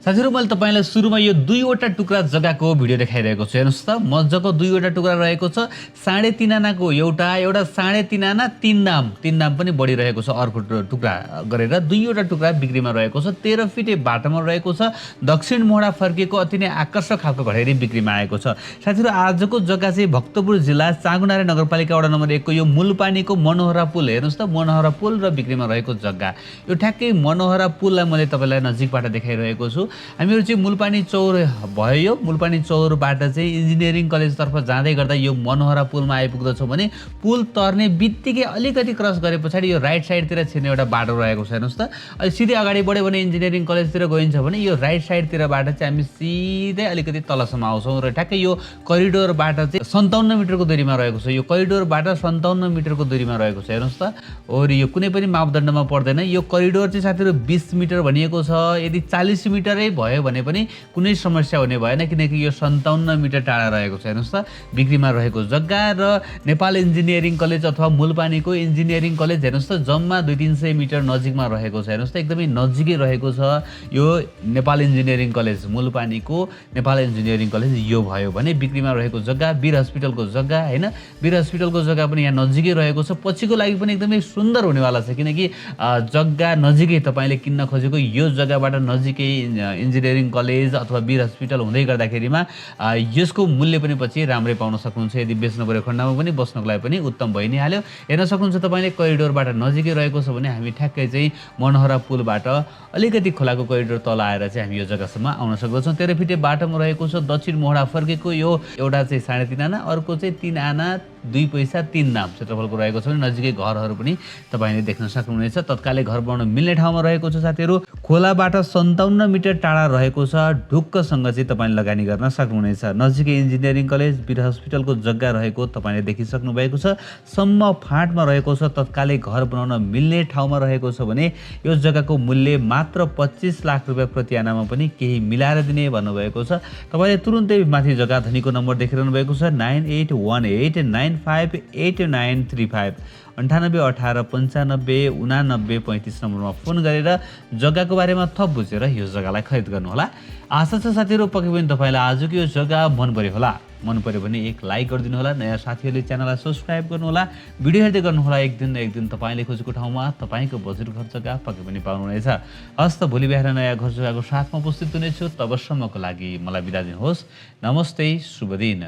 साथीहरु मैले तपाईलाई सुरुमा यो दुईवटा टुक्रा जग्गाको भिडियो देखाइरहेको छु। हेर्नुस् त मज्जाको दुईवटा टुक्रा रहेको छ। 3.5 आनाको एउटा 3.5 आना 3 नाम पनि बढिरहेको छ। अर्को टुक्रा गरेर दुईवटा टुक्रा बिक्रीमा रहेको छ। 13 फिटे बाटोमा रहेको छ। दक्षिण मोडा फर्केको अति नै आकर्षक खालको घडेरी बिक्रीमा आएको छ। साथीहरु आजको जग्गा चाहिँ भक्तपुर जिल्ला चाँगुनारे नगरपालिका वडा नम्बर 1 को यो मुलपानीको मनोहरा पुल। हेर्नुस् त मनोहरा पुल र बिक्रीमा रहेको जग्गा। यो ठ्याक्कै मनोहरा पुललाई मैले तपाईलाई नजिकबाट देखाइरहेको छु। हामीहरु चाहिँ मुलपानी चौर भयो। यो मुलपानी चौरबाट चाहिँ इन्जिनियरिङ कलेजतर्फ जाँदै गर्दा यो मनोहरा पुलमा आइपुग्दछौँ भने पुल तर्ने बित्तिकै अलिकति क्रस गरे पछाडि यो राइट साइडतिर छिर्ने एउटा बाटो रहेको छ। हेर्नुस् त अहिले सिधै अगाडि बढ्यो भने इन्जिनियरिङ कलेजतिर गइन्छ भने यो राइट साइडतिरबाट चाहिँ हामी सिधै अलिकति तलसम्म आउँछौँ र ठ्याक्कै यो करिडोरबाट चाहिँ 57 मिटरको दूरीमा रहेको छ। यो करिडोरबाट 57 मिटरको दूरीमा रहेको छ। हेर्नुस् त और यो कुनै पनि मापदण्डमा पर्दैन। यो करिडोर चाहिँ साथीहरु 20 मिटर भनिएको छ। यदि 40 मिटरै भयो भने पनि कुनै समस्या हुने भएन किनकि यो 57 मिटर टाढा रहेको छ। हेर्नुस् त बिक्रीमा रहेको जग्गा र नेपाल इन्जिनियरिङ कलेज अथवा मुलपानीको इन्जिनियरिङ कलेज हेर्नुस् त जम्मा 200-300 मिटर नजिकमा रहेको छ। हेर्नुस् त एकदमै नजिकै रहेको छ यो नेपाल इन्जिनियरिङ कलेज। मुलपानीको नेपाल इन्जिनियरिङ कलेज यो भयो भने बिक्रीमा रहेको जग्गा वीर हस्पिटलको जग्गा हैन। वीर हस्पिटलको जग्गा पनि यहाँ नजिकै रहेको छ। पछिको लागि पनि एकदमै सुन्दर हुनेवाला छ किनकि जग्गा नजिकै तपाईले किन्न खोजेको यो जग्गाबाट नजिकै इन्जिनियरिङ कलेज अथवा वीर हस्पिटल हुँदै गर्दाखेरिमा यसको मूल्य पनि पछि राम्रै पाउन सक्नुहुन्छ। यदि बेच्नु पर्यो खण्डमा पनि बस्नको लागि पनि उत्तम भइ नै हाल्यो। हेर्न सक्नुहुन्छ तपाईले करिडोरबाट नजिकै रहेको छ भने हामी ठ्याक्कै चाहिँ मनोहरा पुलबाट अलिकति खोलाको करिडोर तल आएर चाहिँ हामी यो जग्गासम्म आउन सक्दछौँ। 13 फिटे बाटोमा रहेको छ। दक्षिण मोहडा फर्केको यो एउटा चाहिँ 3.5 आना अर्को चाहिँ 3 आना 2 पैसा 3 नाम क्षेत्रफलको रहेको छ भने नजिकै घरहरू पनि तपाईले देख्न सक्नुहुनेछ। तत्कालै घर बनाउन मिल्ने ठाउँमा रहेको छ। साथीहरु खोलाबाट 57 मिटर टाढा रहेको छ। ढुक्कसँग चाहिँ तपाईले लगानी गर्न सक्नुहुनेछ। नजिकै इन्जिनियरिङ कलेज वीर हस्पिटलको जग्गा रहेको तपाईले देखिसक्नु भएको छ। सम्म फाँटमा रहेको छ। तत्कालै घर बनाउन मिल्ने ठाउँमा रहेको छ भने यो जग्गाको मूल्य मात्र 25 लाख रुपैयाँ प्रति आनामा पनि केही मिलाएर दिने भन्नुभएको छ। तपाईले तुरुन्तै माथि जग्गा धनीको नम्बर देखिरहनु भएको छ 9818958935 9818958935 नम्बरमा फोन गरेर जग्गाको बारेमा थप बुझेर यो जग्गालाई खरिद गर्नुहोला। आशा छ साथीहरु पक्कै पनि तपाईलाई आजको यो जग्गा मन पर्यो होला। मन पर्यो भने एक लाइक गरिदिनु होला। नयाँ साथीहरुले च्यानललाई सब्स्क्राइब गर्नु होला। भिडियो हेर्दै गर्नु होला। एक दिन न एक दिन तपाईले खोजेको ठाउँमा तपाईको बजेट घर जग्गा पक्कै पनि पाउनुहुनेछ। हस्त भोलि बिहान नयाँ घर जग्गाको साथमा उपस्थित हुनेछु। तबसम्मको लागि मलाई बिदा दिनुहोस्। नमस्ते, शुभ दिन।